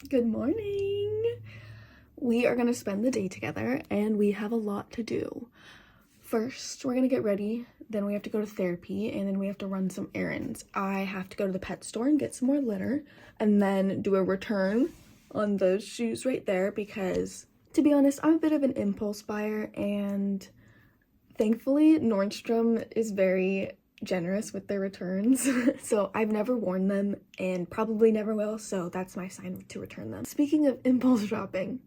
Good morning. We are gonna spend the day together and we have a lot to do. First, we're gonna get ready, then we have to go to therapy, and then we have to run some errands. I have to go to the pet store and get some more litter, and then do a return on those shoes right there because, to be honest, I'm a bit of an impulse buyer, and thankfully Nordstrom is very generous with their returns. So I've never worn them and probably never will, so that's my sign to return them. Speaking of impulse shopping,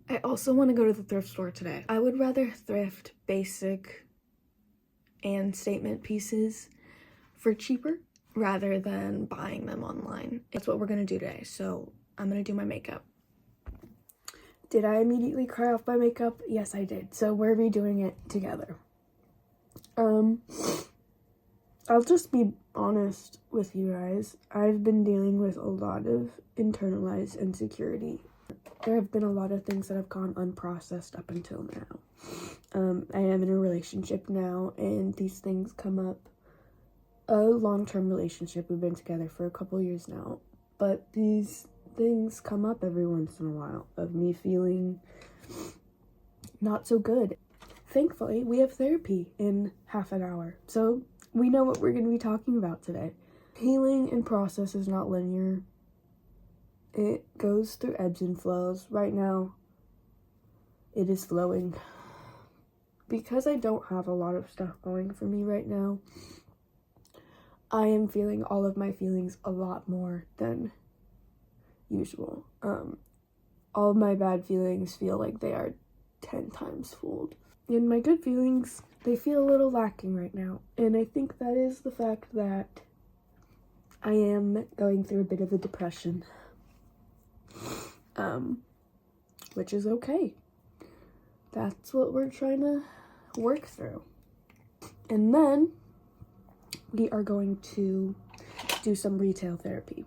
I also want to go to the thrift store today. I would rather thrift basic and statement pieces for cheaper rather than buying them online. That's what we're gonna do today, so I'm gonna do my makeup. Did I immediately cry off my makeup? Yes, I did. So we're redoing it together. I'll just be honest with you guys. I've been dealing with a lot of internalized insecurity. There have been a lot of things that have gone unprocessed up until now. I am in a relationship now, and these things come up. A long-term relationship, we've been together for a couple years now, but these things come up every once in a while of me feeling not so good. Thankfully, we have therapy in half an hour, so we know what we're going to be talking about today. Healing and process is not linear. It goes through ebbs and flows. Right now, it is flowing. Because I don't have a lot of stuff going for me right now, I am feeling all of my feelings a lot more than usual. All of my bad feelings feel like they are 10 times fold. And my good feelings, they feel a little lacking right now. And I think that is the fact that I am going through a bit of a depression. Which is okay. That's what we're trying to work through. And then we are going to do some retail therapy.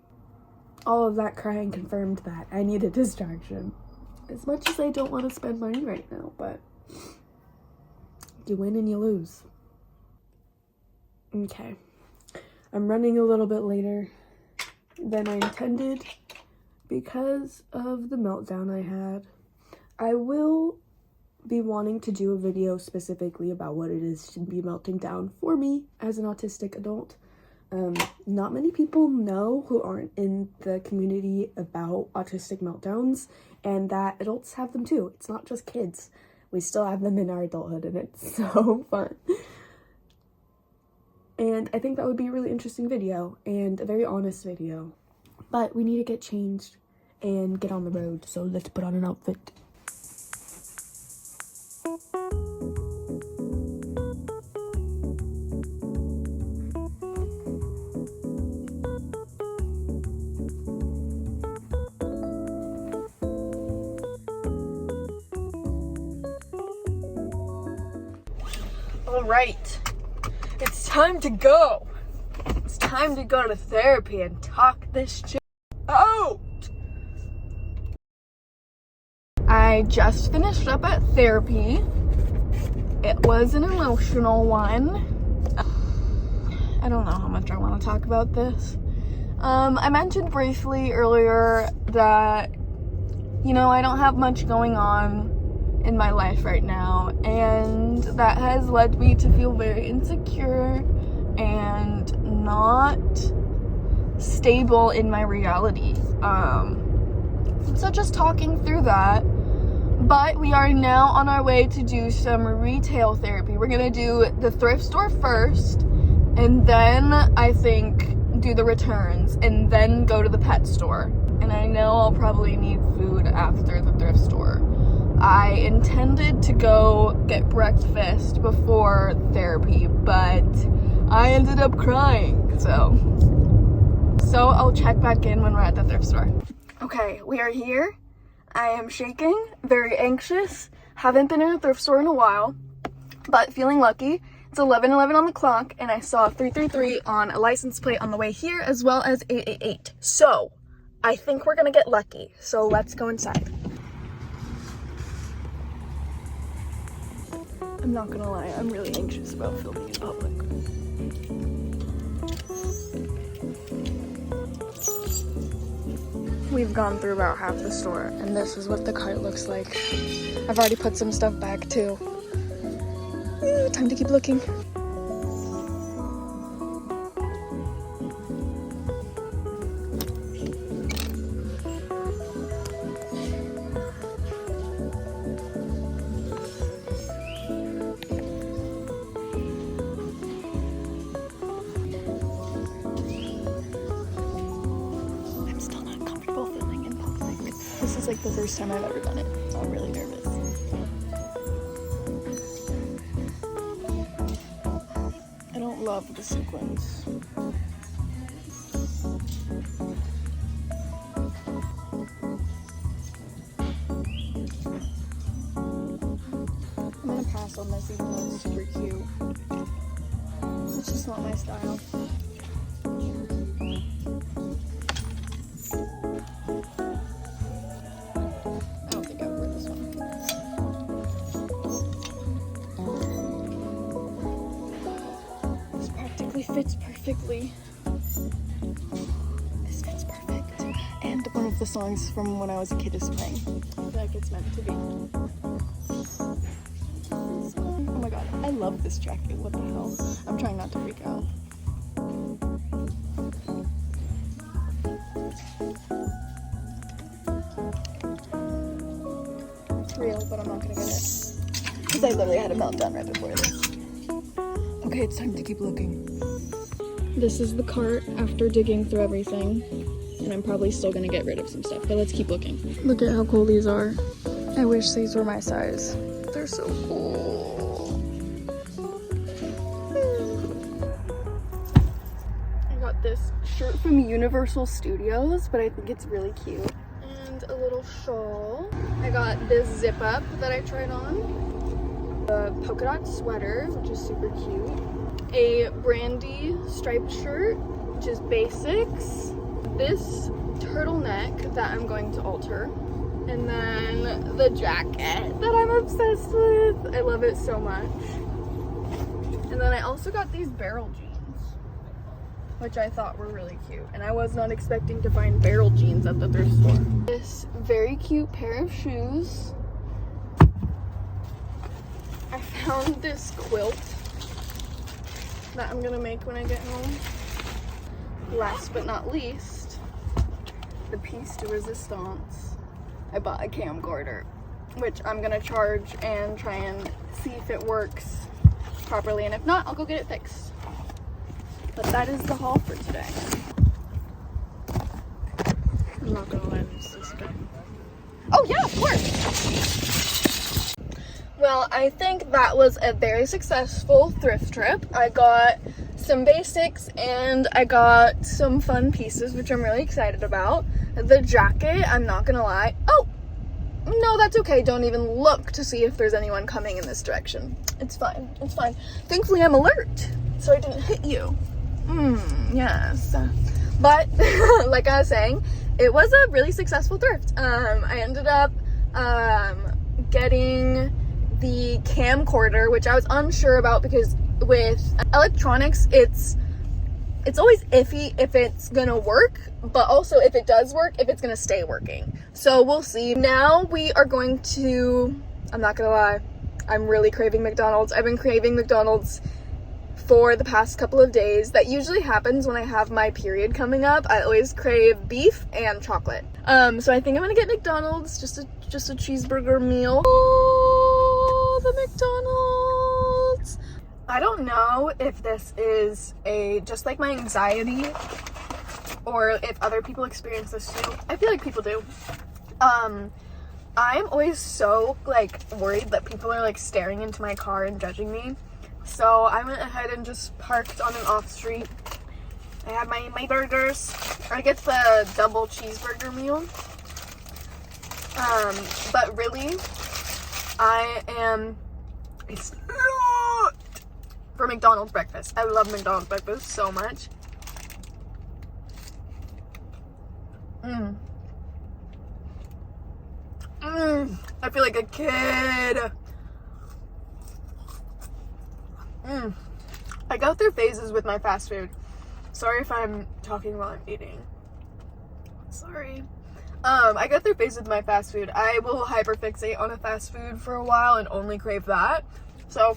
All of that crying confirmed that I need a distraction. As much as I don't want to spend money right now, but you win and you lose. Okay. I'm running a little bit later than I intended because of the meltdown I had. I will be wanting to do a video specifically about what it is to be melting down for me as an autistic adult. Not many people know who aren't in the community about autistic meltdowns, and that adults have them too. It's not just kids. We still have them in our adulthood, and it's so fun. And I think that would be a really interesting video, and a very honest video. But we need to get changed and get on the road, so let's put on an outfit. All right, it's time to go. It's time to go to therapy and talk this shit out. I just finished up at therapy. It was an emotional one. I don't know how much I want to talk about this. I mentioned briefly earlier that, I don't have much going on in my life right now, and that has led me to feel very insecure and not stable in my reality. So just talking through that, but we are now on our way to do some retail therapy. We're gonna do the thrift store first, and then I think do the returns, and then go to the pet store. And I know I'll probably need food after the thrift store. I intended to go get breakfast before therapy, but I ended up crying, so I'll check back in when we're at the thrift store. Okay, we are here. I am shaking, very anxious, haven't been in a thrift store in a while, but feeling lucky. It's 11:11 on the clock, and I saw 333 on a license plate on the way here, as well as 888. So, I think we're gonna get lucky, so let's go inside. I'm not gonna lie, I'm really anxious about filming in public. We've gone through about half the store, and this is what the cart looks like. I've already put some stuff back too. Time to keep looking. This is like the first time I've ever done it, so I'm really nervous. I don't love the sequins. I'm gonna pass on this even though it's super cute. It's just not my style. Fits perfectly. This fits perfect. And one of the songs from when I was a kid is playing. I feel like it's meant to be. Oh my god, I love this jacket. What the hell? I'm trying not to freak out. It's real, but I'm not gonna get it. Because I literally had a meltdown right before this. Okay, it's time to keep looking. This is the cart after digging through everything, and I'm probably still gonna get rid of some stuff, but let's keep looking. Look at how cool these are. I wish these were my size. They're so cool. I got this shirt from Universal Studios, but I think it's really cute. And a little shawl. I got this zip up that I tried on. A polka dot sweater, which is super cute. A brandy striped shirt, which is basics. This turtleneck that I'm going to alter. And then the jacket that I'm obsessed with. I love it so much. And then I also got these barrel jeans, which I thought were really cute. And I was not expecting to find barrel jeans at the thrift store. This very cute pair of shoes. I found this quilt that I'm gonna make when I get home. Last but not least, the piece de resistance. I bought a camcorder, which I'm gonna charge and try and see if it works properly, and if not, I'll go get it fixed. But that is the haul for today. I'm not gonna let this go. Oh yeah, of course! Well, I think that was a very successful thrift trip. I got some basics and I got some fun pieces, which I'm really excited about. The jacket, I'm not gonna lie. Oh, no, that's okay. Don't even look to see if there's anyone coming in this direction. It's fine, it's fine. Thankfully, I'm alert, so I didn't hit you. Yes. But, like I was saying, it was a really successful thrift. I ended up getting the camcorder, which I was unsure about because with electronics, it's always iffy if it's gonna work, but also if it does work, if it's gonna stay working. So we'll see. Now we are going to, I'm not gonna lie, I'm really craving McDonald's. I've been craving McDonald's for the past couple of days. That usually happens when I have my period coming up. I always crave beef and chocolate. So I think I'm gonna get McDonald's, just a cheeseburger meal. Oh, the McDonald's. I don't know if this is just like my anxiety or if other people experience this too. I feel like people do. I'm always so like worried that people are like staring into my car and judging me. So I went ahead and just parked on an off street. I had my burgers. I get the double cheeseburger meal. But really, I am for McDonald's breakfast. I love McDonald's breakfast so much. I feel like a kid. I go through phases with my fast food. Sorry if I'm talking while I'm eating. Sorry. I get through phases with my fast food. I will hyperfixate on a fast food for a while and only crave that. So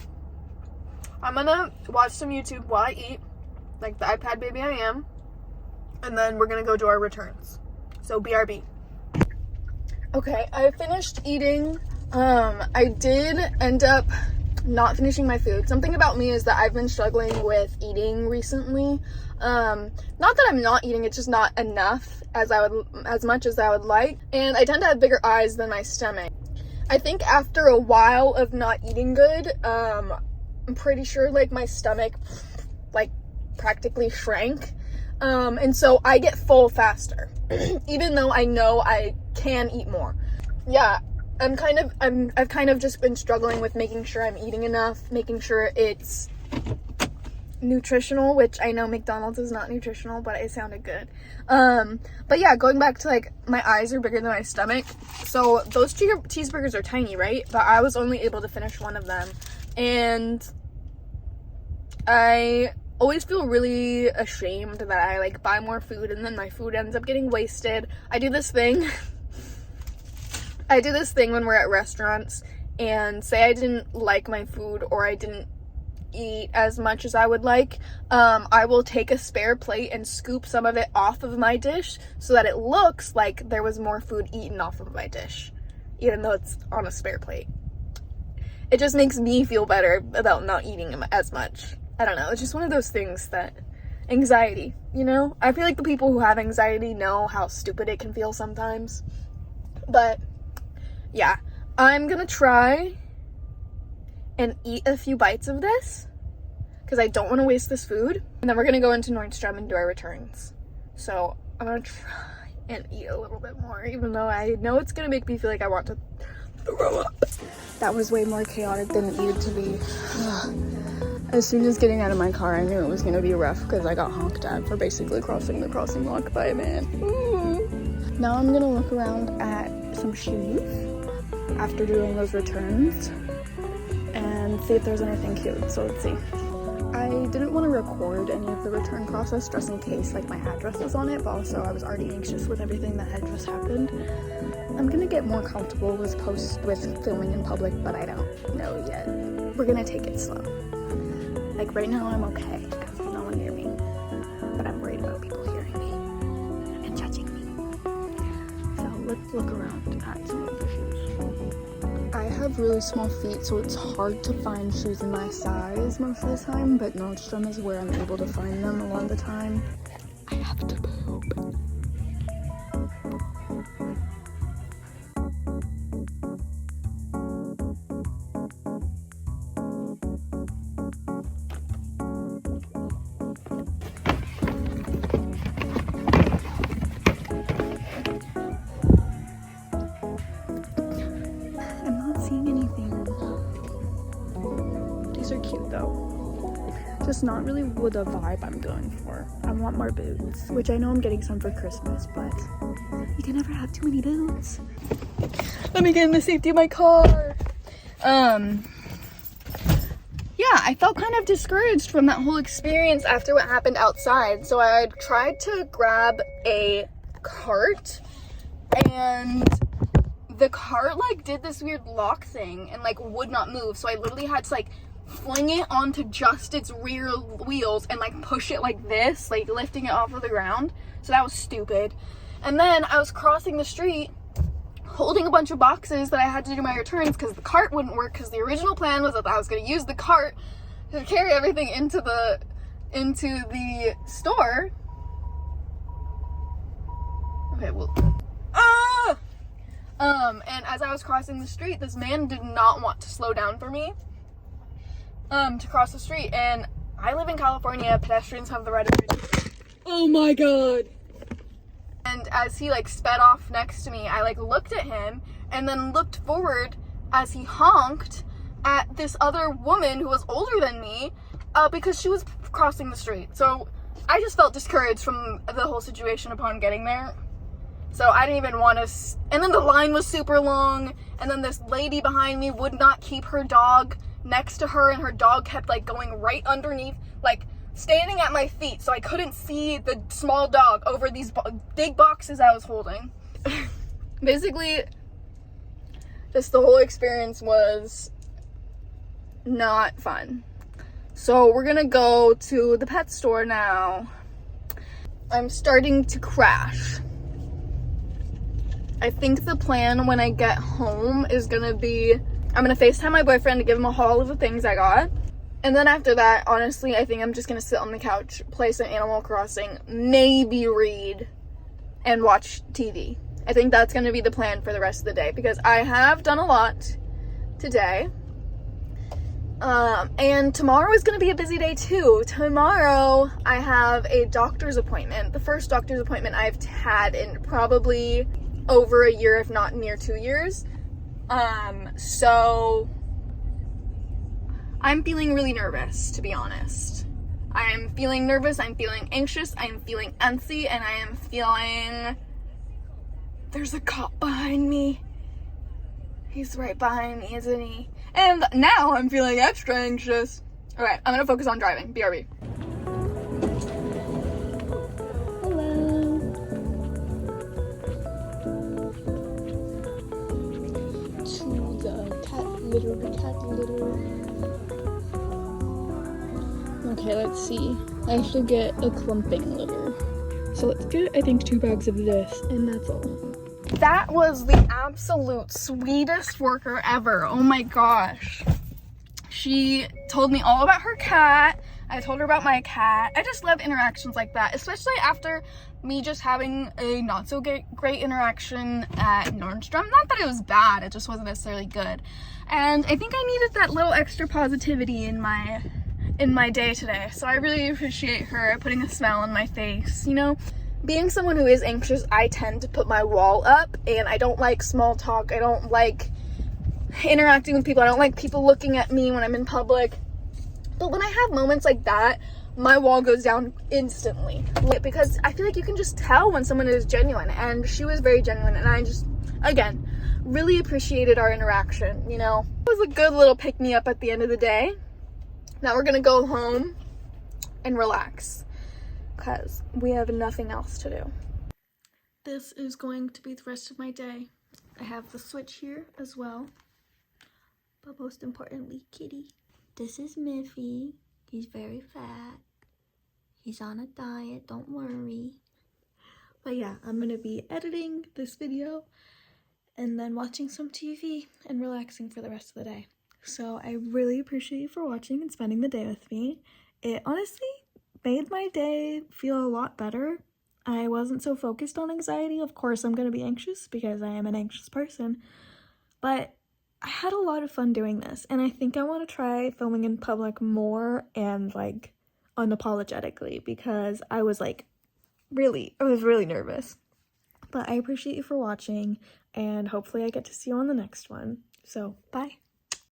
I'm gonna watch some YouTube while I eat, like the iPad baby I am, and then we're gonna go do our returns. So BRB. Okay, I finished eating. I did end up not finishing my food. Something about me is that I've been struggling with eating recently. Not that I'm not eating, it's just not enough as much as I would like. And I tend to have bigger eyes than my stomach. I think after a while of not eating good, I'm pretty sure like my stomach like practically shrank. And so I get full faster, even though I know I can eat more. Yeah. I've kind of just been struggling with making sure I'm eating enough, making sure it's nutritional, which I know McDonald's is not nutritional, but it sounded good. But yeah, going back to like my eyes are bigger than my stomach. So those cheeseburgers are tiny, right? But I was only able to finish one of them. And I always feel really ashamed that I like buy more food and then my food ends up getting wasted. I do this thing when we're at restaurants and say I didn't like my food or I didn't eat as much as I would like, I will take a spare plate and scoop some of it off of my dish so that it looks like there was more food eaten off of my dish, even though it's on a spare plate. It just makes me feel better about not eating as much. I don't know, it's just one of those things that anxiety, you know? I feel like the people who have anxiety know how stupid it can feel sometimes. But yeah, I'm gonna try and eat a few bites of this because I don't want to waste this food. And then we're gonna go into Nordstrom and do our returns. So I'm gonna try and eat a little bit more, even though I know it's gonna make me feel like I want to throw up. That was way more chaotic than it needed to be. As soon as getting out of my car, I knew it was gonna be rough because I got honked at for basically crossing the crossing block by a man. Ooh. Now I'm gonna look around at some shoes after doing those returns and see if there's anything cute. So let's see. I didn't want to record any of the return process just in case like my address was on it, but also I was already anxious with everything that had just happened. I'm gonna get more comfortable with filming in public, but I don't know yet. We're gonna take it slow. Like right now I'm okay because there's no one near me, but I'm worried about people hearing me and judging me. So let's look around at some of the shoes. I have really small feet, so it's hard to find shoes in my size most of the time, but Nordstrom is where I'm able to find them a lot of the time. I have to poop. Are cute though, just not really with the vibe I'm going for. I want more boots, which I know I'm getting some for Christmas, but you can never have too many boots. Let me get in the safety of my car. Yeah, I felt kind of discouraged from that whole experience after what happened outside, so I tried to grab a cart and the cart like did this weird lock thing and like would not move, so I literally had to like fling it onto just its rear wheels and like push it like this, like lifting it off of the ground. So that was stupid. And then I was crossing the street holding a bunch of boxes that I had to do my returns because the cart wouldn't work, because the original plan was that I was going to use the cart to carry everything into the store. Okay, well, and as I was crossing the street, this man did not want to slow down for me to cross the street, and I live in California. Pedestrians have the right of way. Oh my god. And as he like sped off next to me, I like looked at him and then looked forward as he honked at this other woman who was older than me because she was crossing the street. So I just felt discouraged from the whole situation upon getting there. So I didn't even want to, and then the line was super long, and then this lady behind me would not keep her dog next to her, and her dog kept like going right underneath, like standing at my feet, so I couldn't see the small dog over these big boxes I was holding. basically, just the whole experience was not fun. So we're gonna go to the pet store now. I'm starting to crash. I think the plan when I get home is gonna be, I'm gonna FaceTime my boyfriend to give him a haul of the things I got. And then after that, honestly, I think I'm just gonna sit on the couch, play some Animal Crossing, maybe read, and watch TV. I think that's gonna be the plan for the rest of the day because I have done a lot today. And tomorrow is gonna be a busy day too. Tomorrow, I have a doctor's appointment. The first doctor's appointment I've had in probably over a year, if not near 2 years. So I'm feeling really nervous, to be honest. I'm feeling nervous, I'm feeling anxious, I'm feeling antsy, and I am feeling... There's a cop behind me. He's right behind me, isn't he? And now I'm feeling extra anxious. Alright, I'm gonna focus on driving. BRB. Hello. To the cat litter. Okay, let's see. I should get a clumping litter. So let's get, I think, 2 bags of this, and that's all. That was the absolute sweetest worker ever. Oh my gosh. She told me all about her cat. I told her about my cat. I just love interactions like that, especially after me just having a not so great interaction at Nordstrom. Not that it was bad, it just wasn't necessarily good. And I think I needed that little extra positivity in my day today. So I really appreciate her putting a smile on my face, you know? Being someone who is anxious, I tend to put my wall up, and I don't like small talk. I don't like interacting with people. I don't like people looking at me when I'm in public. But when I have moments like that, my wall goes down instantly. Because I feel like you can just tell when someone is genuine, and she was very genuine, and I just, again, really appreciated our interaction, you know? It was a good little pick-me-up at the end of the day. Now we're gonna go home and relax, because we have nothing else to do. This is going to be the rest of my day. I have the Switch here as well, but most importantly, Kitty. This is Miffy. He's very fat. He's on a diet, don't worry. But yeah, I'm gonna be editing this video and then watching some TV and relaxing for the rest of the day. So I really appreciate you for watching and spending the day with me. It honestly made my day feel a lot better. I wasn't so focused on anxiety. Of course, I'm going to be anxious because I am an anxious person, but I had a lot of fun doing this, and I think I want to try filming in public more and like unapologetically because I was really nervous. But I appreciate you for watching, and hopefully I get to see you on the next one. So, bye.